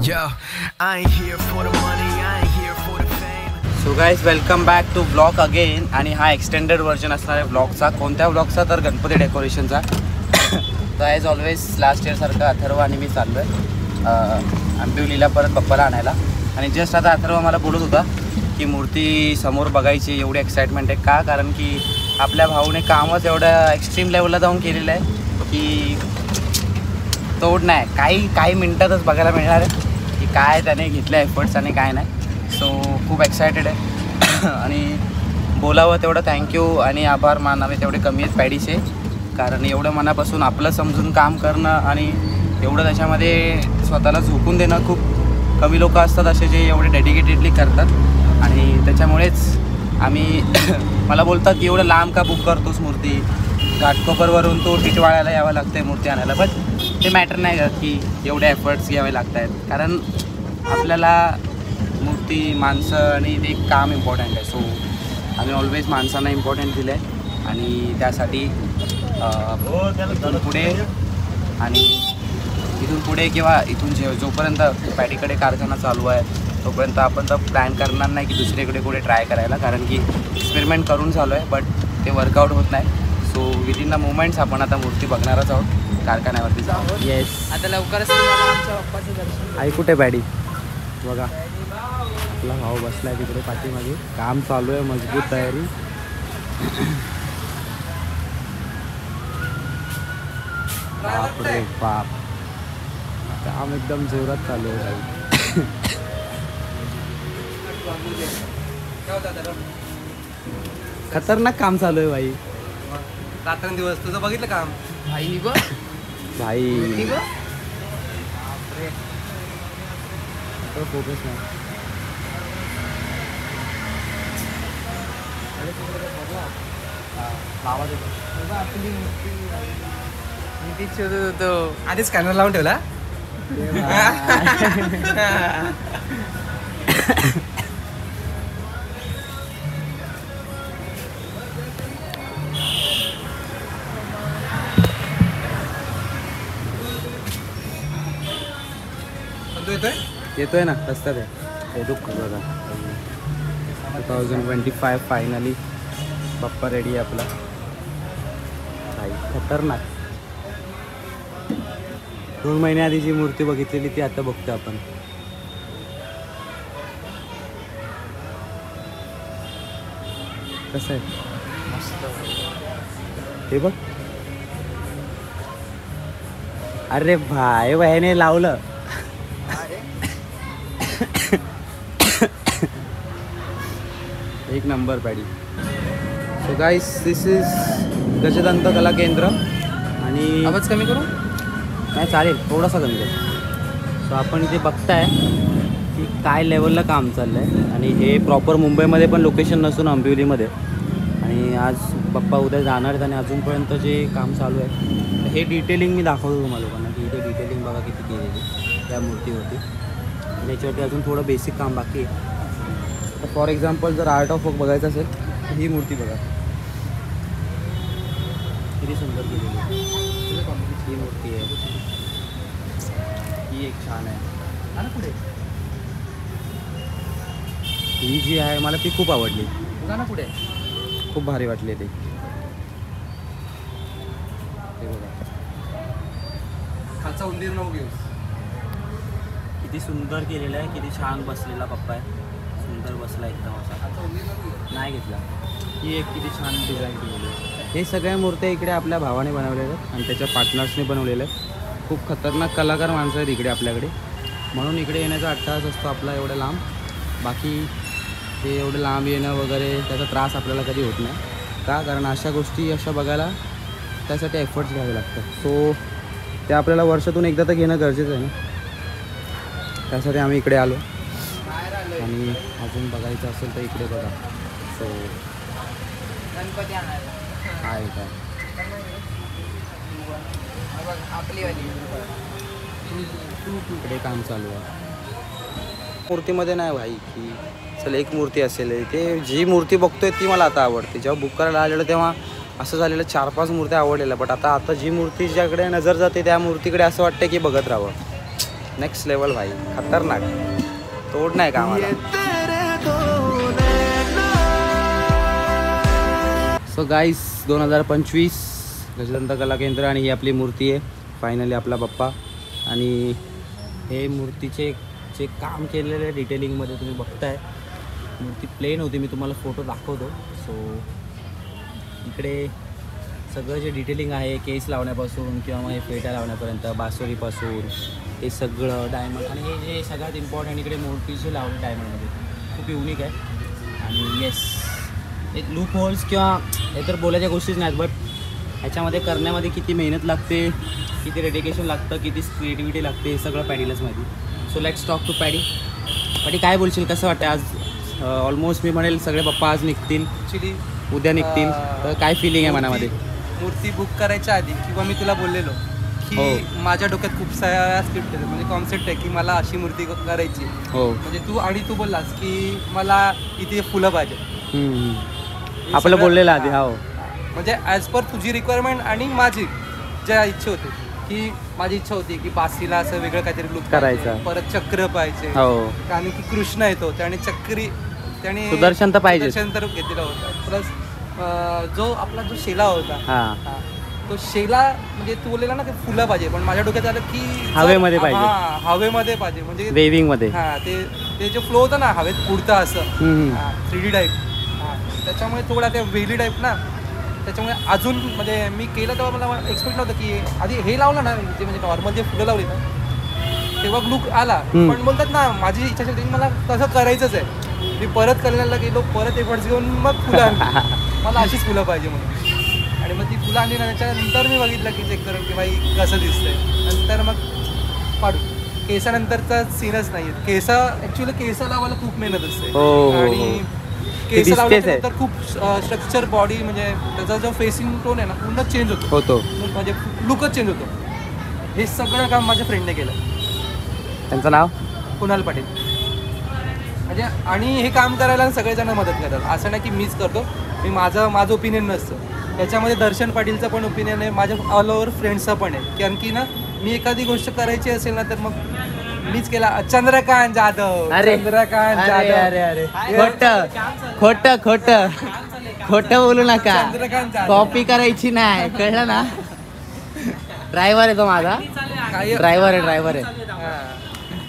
Yo, I ain't here for the money, I ain't here for the fame. So guys welcome back to blog again. आणि हा extended version असणार आहे ब्लॉगचा. कोणत्या ब्लॉगचा? तर गणपती डेकोरेशनचा. तर as always last इयरसारखं Atharva आणि मी चाललो आहे आंबिवलीला परत पप्पाला आणायला. आणि जस्ट आता अथर्व मला बोलत होता की मूर्ती समोर बघायची, एवढी एक्साइटमेंट आहे. का? कारण की आपल्या भाऊने कामच एवढ्या एक्स्ट्रीम लेवलला जाऊन केलेलं आहे की तोड नाही. काही मिनटातच बघायला मिळणार आहे की काय त्याने घेतलं एफर्ट्स आणि काय नाही. सो खूप एक्सायटेड आहे आणि बोलावं तेवढं थँक्यू आणि आभार मानावे तेवढे कमी आहेत पॅडीचे. कारण एवढं मनापासून आपलं समजून काम करणं आणि एवढं त्याच्यामध्ये स्वतःला झोकून देणं खूप कमी लोक असतात असे जे एवढे डेडिकेटेडली करतात. आणि त्याच्यामुळेच आम्ही मला बोलतात की एवढं लांब का बुक करतोस मूर्ती, घाटकोपरवरून तो टिटवाळ्याला यावं लागतं आहे मूर्ती आणायला. बट ते मॅटर नाही करत की एवढे एफर्ट्स घ्यावे लागत आहेत. कारण आपल्याला मूर्ती, माणसं आणि ते काम इम्पॉर्टंट आहे. सो आम्ही ऑलवेज माणसांना इम्पॉर्टंट दिलं आहे आणि त्यासाठी इथून पुढे किंवा इथून जोपर्यंत पॅडीकडे कारखाना चालू आहे तोपर्यंत आपण तर प्लॅन करणार नाही की दुसरीकडे कुठे ट्राय करायला. कारण की एक्सपेरिमेंट करून चालू आहे बट ते वर्कआउट होत नाही. सो विदिन द मोमेंट्स आपण आता मूर्ती बघणारच आहोत कारखान्यावरती जाऊ. येस, आता लवकरच तुम्हाला आमच्या पप्पाचं दर्शन. आई कुठे पॅडी? बघा आपला भाऊ बसला आहे तिकडे पाठीमागे. काम चालू आहे, मजबूत तयारी. बाप रे बाप, काम एकदम जोरात चालू आहे भाई. खतरनाक काम चालू आहे भाई. रात्रंदिवस तुझं बघितलं काम भाई बघ भाई. बघ फोकस नाही. मी ती शोधत होतो. आधीच स्कॅनर लावून ठेवला. येतोय ना रस्त्यात आहे. दुःख बघा 2025 फायनली बाप्पा रेडी आहे आपला भाई. खतरनाक. 2 महिने आधी जी मूर्ती बघितलेली ती आता बघतो आपण. कसं आहे? मस्त. हे बघ. अरे भाई वयाने लावलं. एक नंबर पॅडी. So guys this is Gajdant Kala Kendra. आणि आवाज कमी करू? नाही चालेल, थोडासा कमी कर. सो आपण इथे बघताय की काय लेवलला काम चाललं आहे. आणि हे प्रॉपर मुंबईमध्ये पण लोकेशन नसून आंबिवलीमध्ये. आणि आज पप्पा उद्या जाणार आहेत आणि अजूनपर्यंत जे काम चालू आहे हे डिटेलिंग मी दाखवतो तुम्हाला लोकांना की इथे डिटेलिंग बघा किती केलेली त्या मूर्तीवरती. आणि याच्यावरती अजून थोडं बेसिक काम बाकी आहे. तर फॉर एक्झाम्पल जर आर्ट ऑफ वर्क बघायचं असेल तर ही मूर्ती बघा किती सुंदर केलेली आहे. ही मूर्ती आहे, ही एक छान आहे. आणि पुढे ही जी आहे मला ती खूप आवडली. बघा ना पुढे, खूप भारी वाटली ती. हे बघा खालचा उंदीर नको घेऊस. किती सुंदर केलेलं आहे, किती छान बसलेला पप्पा आहे. सुंदर बसला एकदम असा. खालचा उंदीर नको घेऊस. नाही घेतला. ही एक किती छान डिझाईन केलेली आहे. हे सगळ्या मूर्त्या इकडे आपल्या भावाने बनवलेल्या आहेत आणि त्याच्या पार्टनर्सने बनवलेल्या आहेत. खूप खतरनाक कलाकार माणसं आहेत इकडे आपल्याकडे. म्हणून इकडे येण्याचा अट्टाहास असतो आपला एवढं लांब. बाकी ते एवढं लांब येणं वगैरे त्याचा त्रास आपल्याला कधी होत नाही. का? कारण अशा गोष्टी अशा बघायला त्यासाठी एफर्ट्स घ्यावे लागतात. सो ते आपल्याला वर्षातून एकदा तर घेणं गरजेचं आहे ना. त्यासाठी आम्ही इकडे आलो. आणि अजून बघायचं असेल तर इकडे बघा. सो गणपती आणायला आहे काय आपली वाली इकडे काम चालू आहे. मूर्तीमध्ये नाही भाई की चल एक मूर्ती असेल. ते जी मूर्ती बघतोय ती मला आता आवडते. जेव्हा बुक करायला आलेलं तेव्हा असं झालेलं 4-5 मूर्त्या आवडलेल्या. बट आता जी मूर्ती ज्याकडे नजर जाते त्या मूर्तीकडे असं वाटतं की बघत राहावं. नेक्स्ट लेवल भाई, खतरनाक, तोड नाही का आम्हाला. सो गाईस 2025 गजदंत कला केंद्र आणि ही आपली मूर्ती आहे फायनली आपला बाप्पा. आणि हे मूर्तीचे जे काम केलेलं आहे डिटेलिंगमध्ये तुम्ही बघताय. मूर्ती प्लेन होती, मी तुम्हाला फोटो दाखवतो. सो इकडे सगळं जे डिटेलिंग आहे केस लावण्यापासून किंवा मग हे फेटा लावण्यापर्यंत बासुरीपासून हे सगळं डायमंड. आणि हे जे सगळ्यात इम्पॉर्टंट इकडे मूर्तीचे लावले डायमंडमध्ये खूप युनिक आहे. आणि येस हे लूप होल्स किंवा हे तर बोलायच्या गोष्टीच नाहीत, बट ह्याच्यामध्ये करण्यामध्ये किती मेहनत लागते, किती डेडिकेशन लागतं, किती क्रिएटिव्हिटी लागते हे सगळं पॅडीलाच माहिती. So let's talk to Paddy. Paddy काय बोलशील, कसं वाटतं आज ऑलमोस्ट मी म्हणेल सगळे पप्पा आज निघतील, ॲक्च्युली उद्या निघतील, तर काय फिलिंग आहे मनामध्ये? मूर्ती बुक करायच्या आधी किंवा मी तुला बोललेलो की माझ्या डोक्यात खूप साऱ्या स्क्रिप्ट आहे, म्हणजे कॉन्सेप्ट आहे की मला अशी मूर्ती करायची. हो म्हणजे तू बोललास की मला इथे फुलं पाहिजे, आपलं बोललेलं आधी. हो म्हणजे ॲज पर तुझी रिक्वायरमेंट आणि माझी ज्या इच्छा होती की माझी इच्छा होती की बासीला असं वेगळं काहीतरी लुक करायचं, परत चक्र पाहिजे. हो कारण की कृष्ण येतो त्याने त्याने सुदर्शन तर पाहिजे, सुदर्शन तर घेतलेला होता. प्लस जो आपला जो शेला होता तो शेला म्हणजे तू बोललेला ना ते फुलं पाहिजे, पण माझ्या डोक्यात आलं की हवेमध्ये पाहिजे. हवेमध्ये पाहिजे म्हणजे वेविंग मध्ये. ते जो फ्लो होता ना हवेत उडतं असं 3D टाईप, त्याच्यामुळे थोडा ते वेली टाईप ना, त्याच्यामुळे अजून म्हणजे मी केलं तेव्हा मला एक्सपेक्ट नव्हतं की आधी हे लावलं ना जे म्हणजे नॉर्मल जे फुलं लावली ना तेव्हा लुक आला. पण बोलतात ना माझी इच्छा होती मला तसं करायचंच आहे. मी परत करायला गेलो, परत एफर्ट्स घेऊन मग फुलं आणली, मला अशीच फुलं पाहिजे म्हणून. आणि मग ती फुलं आणली ना त्याच्यानंतर मी बघितलं की चेक करून की बाई कसं दिसतंय. नंतर मग पाडू केसानंतरचा सीनच नाही आहे. ॲक्च्युली केस लावायला खूप मेहनत असते आणि केस लावल्यानंतर खूप स्ट्रक्चर बॉडी म्हणजे त्याचा जो फेसिंग टोन आहे ना पूर्ण चेंज होतो, म्हणजे लुकच चेंज होतो. हे सगळं काम माझ्या फ्रेंडने केलं. त्यांचं नाव कुणाल पाटील. म्हणजे आणि हे काम करायला सगळेजण मदत करतात, असं नाही की मीच करतो. मी माझं ओपिनियन नसतं त्याच्यामध्ये. दर्शन पाटीलचं पण ओपिनियन आहे, माझ्या ऑल ओव्हर फ्रेंड्सचं पण आहे. कारण की ना मी एखादी गोष्ट करायची असेल ना तर मग मीच केला. चंद्रकांत जाधव, चंद्रकांत जाधव. खोट बोलू नका, कॉपी करायची नाही, कळलं ना. ड्रायव्हर आहे तो माझा, ड्रायव्हर आहे.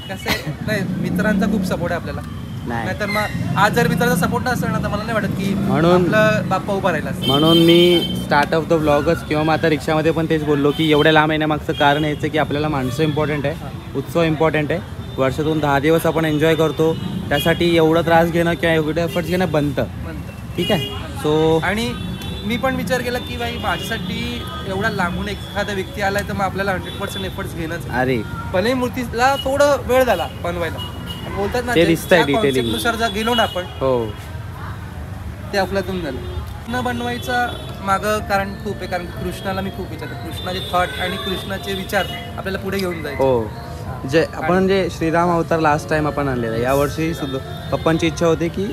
कसं आहे नाही मित्रांचा खूप सपोर्ट आहे आपल्याला, नाहीतर मग आज जर मित्राचा सपोर्ट नसेल ना तर मला नाही वाटत की म्हणून बाप्पा उभा राहिला. म्हणून मी स्टार्ट ऑफ द व्लॉगच किंवा मग आता रिक्षामध्ये पण तेच बोललो की एवढ्या लांब येण्यामागचं कारण यायचं की आपल्याला माणसं इम्पॉर्टंट आहे, उत्सव इम्पॉर्टंट आहे. वर्षातून 10 दिवस आपण एन्जॉय करतो, त्यासाठी एवढं त्रास घेणं किंवा एवढे एफर्ट्स घेणं बनतं. ठीक आहे. सो आणि मी पण विचार केला की बाई माझ्यासाठी एवढा लांबून एखादा व्यक्ती आलाय तर मग आपल्याला 100% एफर्ट्स घेणंच. अरे भले मूर्तीला थोडं वेळ झाला बनवायला, बोलतात ना ते दिसतंय डिटेलिंग नुसार जर गेलो ना आपण हो ते आपल्यातून झालं. कृष्ण बनवायचा मागं कारण खूप आहे, कारण कृष्णाला मी खूप विचारतो. कृष्णाचे थॉट आणि कृष्णाचे विचार आपल्याला पुढे घेऊन जायचे. हो जे आपण जे श्रीराम अवतार लास्ट टाइम आपण आणलेला, यावर्षी सुद्धा पप्पांची इच्छा होती की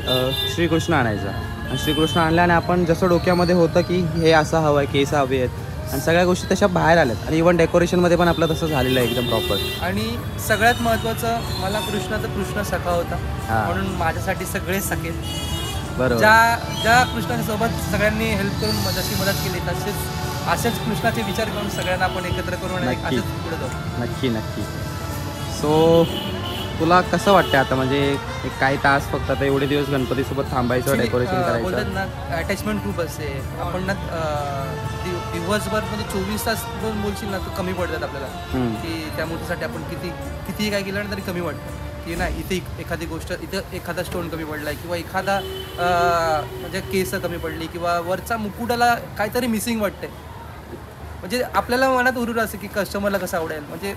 श्रीकृष्ण आणायचा. आणि श्रीकृष्ण आणला आणि आपण जसं डोक्यामध्ये होतं की हे असं हवं आहे, केस हवे आहेत आणि सगळ्या गोष्टी तशा बाहेर आल्यात. आणि इव्हन डेकोरेशनमध्ये पण आपलं तसं झालेलं आहे एकदम प्रॉपर. आणि सगळ्यात महत्त्वाचं मला कृष्ण सखा होता, म्हणून माझ्यासाठी सगळे सखे. बरोबर. ज्या कृष्णाच्या सोबत सगळ्यांनी हेल्प करून जशी मदत केली असेच कृष्णाचे विचार करून सगळ्यांना आपण एकत्र करून असेच पुढे जाऊ. नक्की. सो तुला कसं वाटतं आता, म्हणजे एक काही तास फक्त आता एवढे दिवस गणपतीसोबत थांबायचं, डेकोरेशन करायचं. बोलतात ना अटॅचमेंट खूप असते. आपण ना दिवसभर म्हणजे 24 तास पण बोलशील ना तर कमी पडतात आपल्याला की त्या मूर्तीसाठी आपण कितीही काय केलं तरी कमी वाटतं की ना इथे एखादी गोष्ट, इथं एखादा स्टोन कमी पडला आहे किंवा एखादा म्हणजे केस कमी पडली किंवा वरचा मुकुटाला काहीतरी मिसिंग वाटतंय. म्हणजे आपल्याला मनात उरून असं की कस्टमरला कसं आवडेल, म्हणजे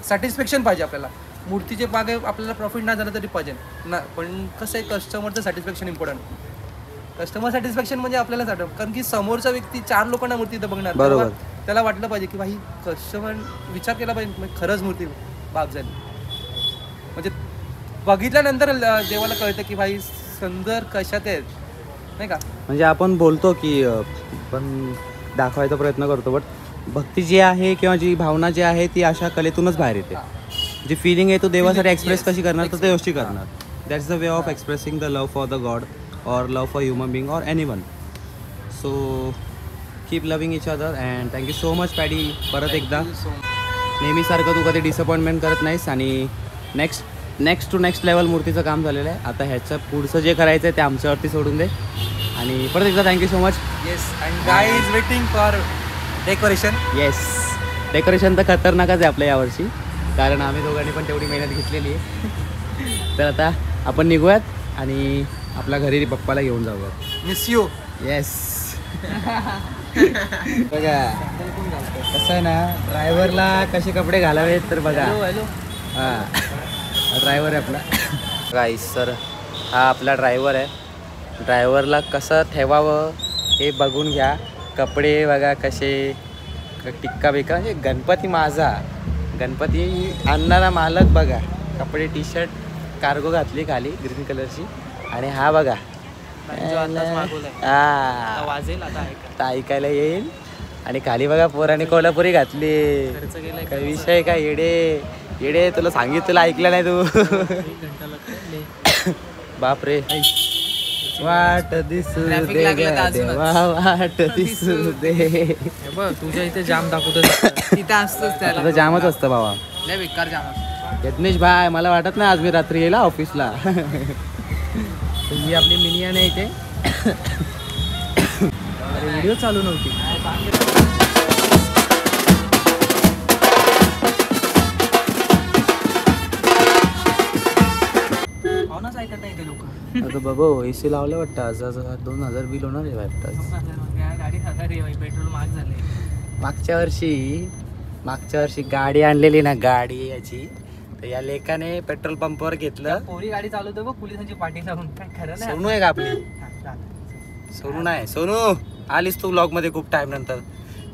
सॅटिस्फॅक्शन पाहिजे आपल्याला. मूर्तीचे मागे आपल्याला प्रॉफिट नाही झालं तरी पाहिजे ना, पण कसं आहे कस्टमरचं सॅटिस्फॅक्शन इम्पॉर्टंट. कस्टमर सॅटिस्फॅक्शन म्हणजे आपल्यालाच आठवतं, कारण की समोरचा व्यक्ती 4 लोकांना मूर्ती इथं बघणार, बरोबर. त्याला वाटलं पाहिजे की भाई कस्टमर विचार केला पाहिजे खरंच मूर्ती बाप झाली. म्हणजे बघितल्यानंतर देवाला कळतं की भाई सुंदर कशात आहेत, नाही का. म्हणजे आपण बोलतो की पण दाखवायचा प्रयत्न करतो, बट भक्ती जी आहे किंवा जी भावना जी आहे ती अशा कलेतूनच बाहेर येते. जी फिलिंग आहे तो देवासाठी एक्सप्रेस कशी करणार तर ते गोष्टी करणार. That's the way of expressing the love for the God और लव फॉर ह्युमन बिंग और anyone. So keep loving each other and thank you so much paddy. परत एकदा नेहमीसारखं तू कधी डिसअपॉइंटमेंट करत नाहीस आणि नेक्स्ट टू नेक्स्ट लेवल मूर्तीचं काम झालेलं आहे. आता ह्याचं पुढचं जे करायचं आहे ते आमच्यावरती सोडून दे. आणि परत एकदा thank you so much. Yes and guy is waiting for decoration. Yes decoration तर खतरनाकच आहे आपल्या यावर्षी, कारण आम्ही दोघांनी पण तेवढी मेहनत घेतलेली आहे. तर आता आपण निघूयात आणि आपल्या घरी पप्पाला घेऊन जाऊयात. Miss you. येस बघा कसं आहे ना, ड्रायव्हरला कसे कपडे घालावेत तर बघा. हां ड्रायव्हर आहे आपला गाईस. सर हा आपला ड्रायव्हर आहे. ड्रायव्हरला कसं ठेवावं हे बघून घ्या. कपडे बघा कसे, टिक्का बिक्का, म्हणजे गणपती माझा, गणपती आणणारा मालक बघा. कपडे टी शर्ट कार्गो घातली खाली ग्रीन कलरची आणि हा बघा वाजेल आता ऐकायला येईल. आणि खाली बघा पोराने कोल्हापुरी घातली. काही विषय काय येडे तुला सांगितलं ऐकलं नाही तू. बापरे वाट दिसू दे देवा, वाट दिसू दे. तुझ्या इथे जाम दाखवतो तिथे असतोच त्याला जामच असतं बाबा. लय बेकार जाम. यत्नेश भाई मला वाटत नाही आज मी रात्री येईल ऑफिसला. ही आपली मिनियन आहे इथे. अरे व्हिडिओ चालू नव्हती. आता बाबा एसी लावलं वाटतं आज 2000 बिल होणार आहे वाटतं. पेट्रोल महाग झाले. मागच्या वर्षी गाडी आणलेली ना, गाडी याची, तर या लेकाने पेट्रोल पंपवर घेतलं. पोरी गाडी चालवतो बघ पोलिसांची पाठी लावून. काय खरं नाही. सोनू आहे का आपली? सोनू नाही. सोनू आलीस तू ब्लॉग मध्ये खूप टाइम नंतर.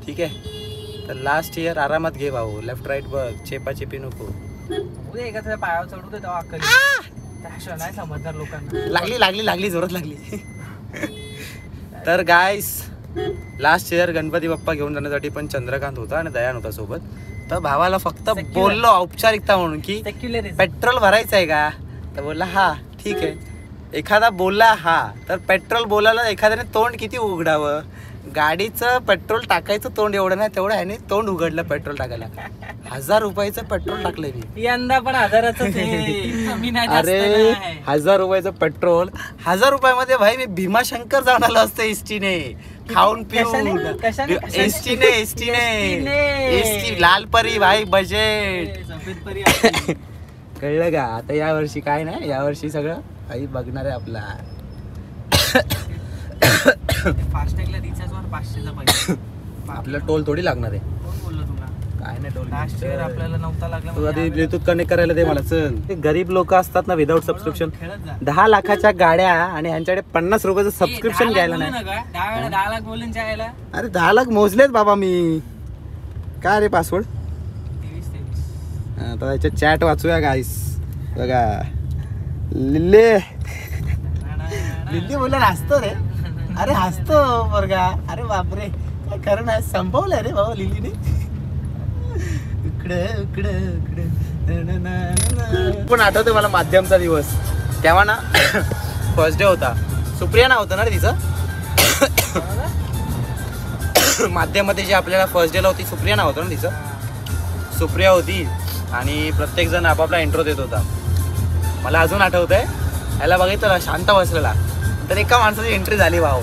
ठीक आहे तर लास्ट इयर आरामात घे भाऊ. लेफ्ट राईट बघ, चेपी नको. उद्या एका पायावर चढू दे तेव्हा अक्कल नाही समजणार लोकांना. लागली जोरात लागली. तर गाईस लास्ट इयर गणपती बाप्पा घेऊन जाण्यासाठी पण चंद्रकांत होता आणि दयान होता सोबत. तर भावाला फक्त बोललो औपचारिकता म्हणून की पेट्रोल भरायचं आहे का, तर बोलला हा ठीक आहे. एखादा बोलला हा तर पेट्रोल बोलायला एखाद्याने तोंड किती उघडावं. गाडीचं पेट्रोल टाकायचं तोंड एवढं नाही, तेवढं ह्याने तोंड उघडलं पेट्रोल टाकायला. 1000 रुपयाचं पेट्रोल टाकलंय मी यंदा पण 1000च. अरे 1000 रुपयाचं पेट्रोल. 1000 रुपयामध्ये भाई मी भीमाशंकर जाऊन आलो असतं एसटीने, खाऊन पिऊन. एसटी लालपरी भाई बजेट. कळलं का? आता या वर्षी काय नाही, या वर्षी सगळं काही बघणार आहे आपला. फास्टॅगला रिचार्जवर 500चा पैसा. आपल्याला टोल थोडी लागणार आहे. कोण बोललो तुला? काय नाही टोल. लास्ट इयर आपल्याला नव्हता लागला. तू आधी ब्लूटूथ कनेक्ट करायला दे मला. चल ते गरीब लोक असतात ना विदाऊट सबस्क्रिप्शन, 10 लाखाच्या गाड्या आणि ह्यांच्याकडे 50 रुपयाचं सबस्क्रिप्शन घ्यायला नाही. 10 लाख बोलून जायला. अरे 10 लाख मोजलेत बाबा मी. काय रे पासवर्ड? 23. आता याच्या चॅट वाचूया गाईस. बघा लिल्ले बोलला हसतो रे. अरे हसतो बरगा. अरे बापरे काय खरं नाही. संपवलंय रे बाबा लिलीने. इकडे पण आठवतं मला माध्यमचा दिवस तेव्हा ना फर्स्ट डे होता. सुप्रिया नाव होतं ना रे तिचं. माध्यममध्ये जी आपल्याला फर्स्ट डेला होती सुप्रिया नाव होतं ना तिचं. सुप्रिया होती आणि प्रत्येक जण आपापला इंट्रो देत होता. मला अजून आठवतंय ह्याला बघितलं शांत बसलेला, तर एका माणसाची एंट्री झाली भाऊ.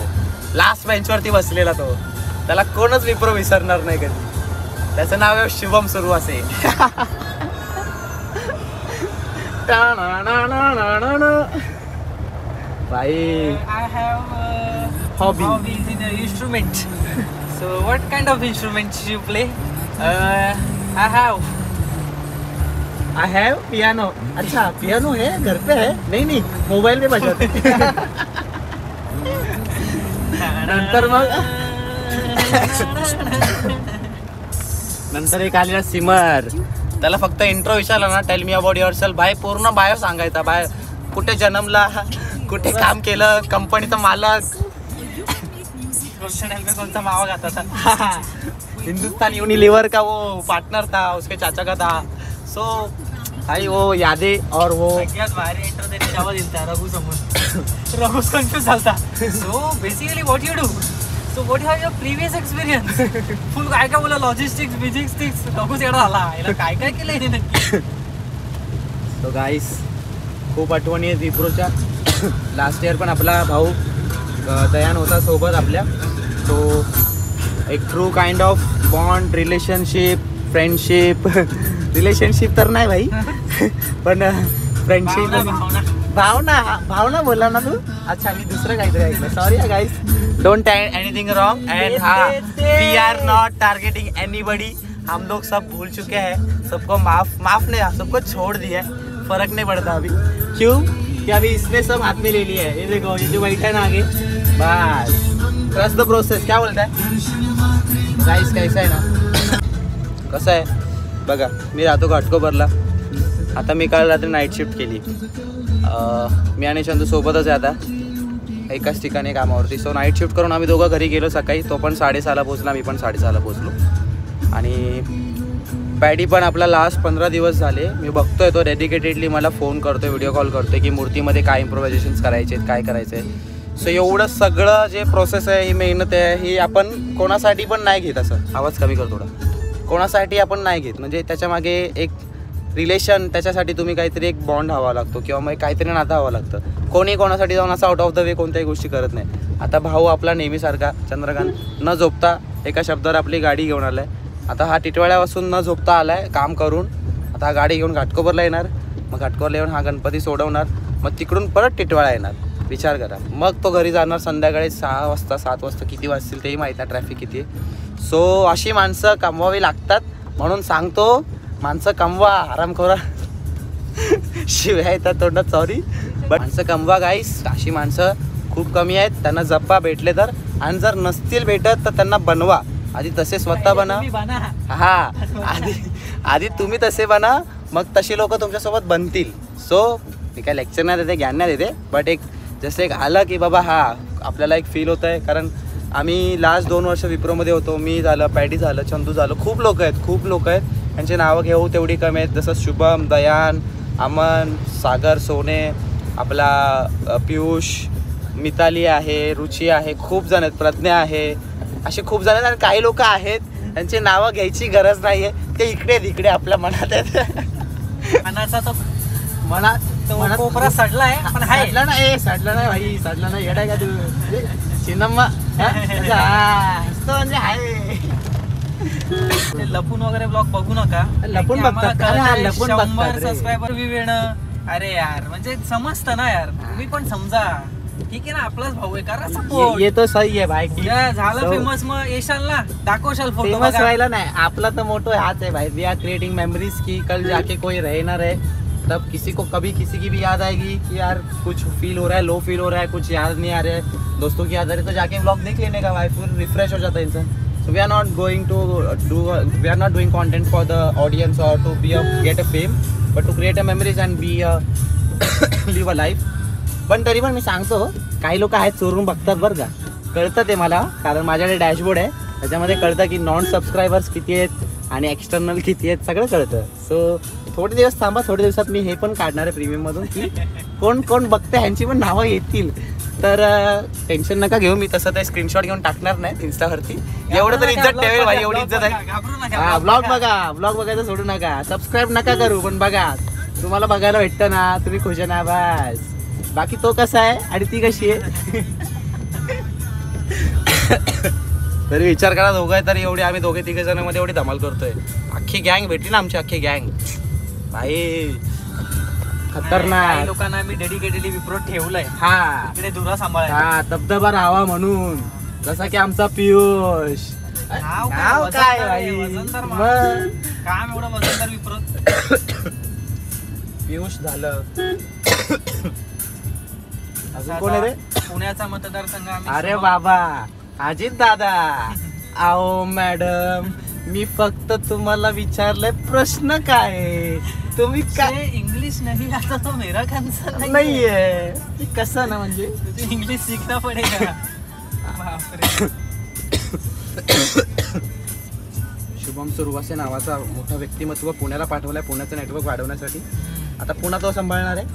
लास्ट बेंचवरती बसलेला तो. त्याला कोणच विप्रो विसरणार नाही कधी. त्याचं नाव आहे शुभम सुरवासे. भाई I have hobbies in an instrument. So what kind of instruments you play? I have piano. अच्छा पियानो है घर पे है? नहीं मोबाइल में बजाते. नंतर एक आलेला सिमर. त्याला फक्त इंट्रो विचारला ना, tell me about your self. भाई पूर्ण बायो सांगायचा. बाय कुठे जन्मला, कुठे काम केलं, कंपनीचा मालक, कोणता मावा खाता था, हिंदुस्तान युनिलीवर का वो पार्टनर था, उसके चाचा का था. सो भाई वो यादे और वो सगळ्यात बाहेर एंटर त्यांनी जेव्हा दिलता रघु समोर रघुच कन्फ्युज झालता. So basically what you do, so what have your previous experience. फुल काय काय बोला लॉजिस्टिक्स बिजिस्टिक्स रघुच एवढा झाला याला काय काय केलंय ते नक्की. तो गाईस खूप आठवणी आहेत विप्रोच्या. लास्ट इयर पण आपला भाऊ दयान होता सोबत आपल्या. तो एक true kind of bond, relationship, friendship. Relationship तर नाही भाई पण फ्रेंडशिप. भावना बोला ना तू. अच्छा मी दुसरं काहीतरी ऐकलं. Sorry guys, don't anything wrong. And हाँ, we are not targeting anybody. हम लोग सब भूल चुके हैं. सबको माफ नहीं, सबको छोड़ दिया है. फर्क नहीं पड़ता अभी. क्यों कि अभी इसने सब हाथ में ले लिया है. ये देखो, ये जो बैठा है ना आगे, बस ट्रस्ट द प्रोसेस. क्या बोलता है गाइस? कैसा आहे ना, कसं आहे बघा. मी राहतो घाटकोपरला. आता मी काल रात्री नाईट शिफ्ट केली. मी आणि चंदू सोबतच आहे आता एकाच ठिकाणी कामावरती. सो नाईट शिफ्ट करून आम्ही दोघं घरी गेलो सकाळी. तो पण 6:30ला पोचला, मी पण 6:30ला पोचलो. आणि पॅडी पण आपला लास्ट 15 दिवस झाले मी बघतोय. तो डेडिकेटेडली मला फोन करतोय, व्हिडिओ कॉल करतोय की मूर्तीमध्ये काय इम्प्रोव्हायझेशन्स करायचे आहेत, काय करायचं आहे. सो एवढं सगळं जे प्रोसेस आहे, ही मेहनत आहे, ही आपण कोणासाठी पण नाही घेत. असं आवाज कमी कर थोडा. कोणासाठी आपण नाही घेत, म्हणजे त्याच्यामागे एक रिलेशन, त्याच्यासाठी तुम्ही काहीतरी एक बॉन्ड हवा लागतो किंवा मग काहीतरी नातं हवं लागतं. कोणी कोणासाठी जाऊन असं आउट ऑफ द वे कोणत्याही गोष्टी करत नाही. आता भाऊ आपला नेहमीसारखा चंद्रकांत न झोपता एका शब्दावर आपली गाडी घेऊन आला आहे. आता हा टिटवाळ्यापासून न झोपता आला आहे काम करून. आता हा गाडी घेऊन घाटकोपरला येणार. मग घाटकोपरला येऊन हा गणपती सोडवणार. मग तिकडून परत टिटवाळा येणार. विचार करा. मग तो घरी जाणार संध्याकाळी 6 वाजता 7 वाजता. किती वाजतील तेही माहीत नाही, ट्रॅफिक किती आहे. सो अशी माणसं कमवावी लागतात. म्हणून सांगतो, माणसं कमवा. आराम करा. शिव्या येतात तोंडात, सॉरी. बट माणसं कमवा गाईस. अशी माणसं खूप कमी आहेत. त्यांना जप्पा भेटले तर. आणि जर नसतील भेटत तर त्यांना बनवा. आधी तसे स्वतः बना. हा, आधी तुम्ही तसे बना, मग तशी लोक तुमच्यासोबत बनतील. सो मी काय लेक्चर नाही देते, ज्ञान नाही देते, बट एक जसं एक आलं की बाबा हा आपल्याला एक फील होत आहे. कारण आम्ही लास्ट 2 वर्ष विप्रोमध्ये होतो. मी झालं, पॅडी झालं, चंदू झालं. खूप लोक आहेत. त्यांची नावं घेऊ तेवढी कमी आहेत. जसं शुभम, दयान, अमन, सागर, सोने, आपला पियुष, मिताली आहे, रुची आहे, खूप जण आहेत, प्रज्ञा आहे. असे खूप जण आहेत. आणि काही लोक आहेत त्यांची नावं घ्यायची गरज नाही आहे. ते इकडे आपल्या मनात आहेत. मनाचा तो मनात कोपरा सडलाय पण हाय. सडला नाही भाई, सडला नाही. येडाय का तू? सिनेमा म्हणजे आहे. लपून वगैरे ब्लॉग बघू नका. लपून बघतात. सबस्क्रायबर बी येणं. अरे यार म्हणजे समजतं ना यार. तुम्ही पण समजा. ठीक आहे ना, आपलाच भाऊ आहे, करा सपोर्ट. ये तो सही आहे भाई. झालं फेमस मग येशाल ना, दाखवशाल फोटो. फेमस व्हायला नाही, आपला तर मोठो हाच है भाई. वी आर क्रिएटिंग मेमोरीज की कल जाके कोई रहे ना रहे, तब किसी को कभी किसी की भी याद आएगी कि यार कुछ फील हो रहा है, लो फील हो रहा है, कुछ याद नहीं आ रहा है, दोस्तों की याद आ रही है, तो जाके व्लॉग देख लेने का भाई, फिर रिफ्रेश हो जाता है इंसान. So we are not going to we are not doing content for the audience or to be get a fame, but to create a memories and be live a life. पण तरी पण मी सांगतो, काही लोक आहेत चोरून बघतात बरं का. कळतं ते मला, कारण माझ्याकडे डॅशबोर्ड आहे, त्याच्यामध्ये कळतं की नॉन सबस्क्रायबर्स किती आहेत आणि एक्सटर्नल किती आहेत, सगळं कळतं. सो थोडे दिवस थांबा, थोडे दिवसात मी हे पण काढणार आहे प्रीमियममधून की कोण कोण बघतं ह्यांची पण नावं येतील. तर टेन्शन नका घेऊ, मी तसं ते स्क्रीनशॉट घेऊन टाकणार नाही इन्स्टावरती. एवढं तर इज्जत ठेवेल भाई, एवढी इज्जत आहे. हा, ब्लॉग बघायचं सोडू नका, सबस्क्राईब नका करू, पण बघा, तुम्हाला बघायला भेटतं ना, तुम्ही खुश ना बस. बाकी तो कसा आहे आणि ती कशी आहे तरी विचार करा. दोघं आहे तरी एवढी, आम्ही दोघे तिघे जणांमध्ये एवढी धमाल करतोय. अख्खी गँग भेटली ना आमची, अख्खी गँग भाई, खतरनाक. लोकांना मी डेडिकेटेडली विप्रो ठेवलंय. हा, इकडे दुरा सांभाळायला. हा, दबदबा राहावा म्हणून, जसा की आमचा पियुष. नाव काय भाई, काम एवढं वजनदार विप्रो. पियुष झालं. अजून कोण आहे रे? पुण्याचा मतदारसंघ. अरे बाबा, अजित दादा. आओ मॅडम, मी फक्त तुम्हाला विचारलंय प्रश्न काय, तुम्ही काय इंग्लिश नाही आता तो मेरा खानचा नाहीये. कसं ना, म्हणजे तुझी इंग्लिश सीखना पडेगा. शुभम सुरवासे नावाचा मोठा व्यक्तिमत्व पुण्याला पाठवलाय पुण्याचं नेटवर्क वाढवण्यासाठी. आता पुन्हा तो सांभाळणार आहे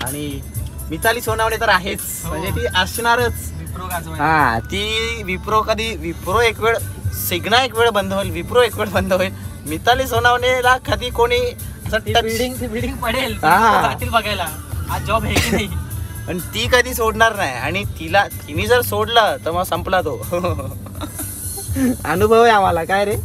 आणि मिताली सोनावणे तर आहेच, म्हणजे ती असणारच. विप्रो गाजवाय. हा, ती विप्रो एक वेळ सिग्ना एक वेळ बंद होईल, विप्रो एक वेळ बंद होईल. मिताली सोनावणेला कधी कोणी असं ती touch- बिल्डिंग पडेल, हा. जातील बघायला आज जॉब आहे की नाही. पण ती कधी सोडणार नाही आणि तिने जर सोडलं तर मग संपला तो. अनुभव आहे आम्हाला. काय रे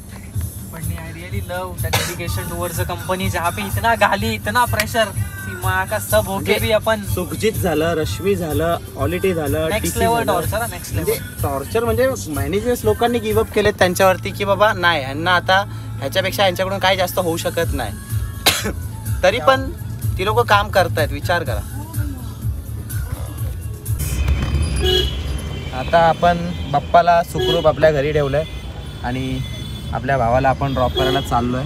पण I really love the dedication towards a company जहाँ पे इतना गाली इतना प्रेशर सीमा का सब होके भी अपन सुखजित झालं, रश्मी झालं, क्वालिटी झालं, नेक्स्ट TC लेवल झालं. टॉर्चर नेक्स्ट म्हणजे लेवल. टॉर्चर म्हणजे मॅनेजमेंट लोकांनी गिव्हअप केलेत त्यांच्यावरती की बाबा नाही यांना आता ह्याच्यापेक्षा यांच्याकडून काही जास्त होऊ शकत नाही. तरी पण ती लोक काम करतायत, विचार करा. आता आपण बाप्पाला सुखरूप आपल्या घरी ठेवलंय आणि आपल्या भावाला आपण ड्रॉप करायला चाललोय.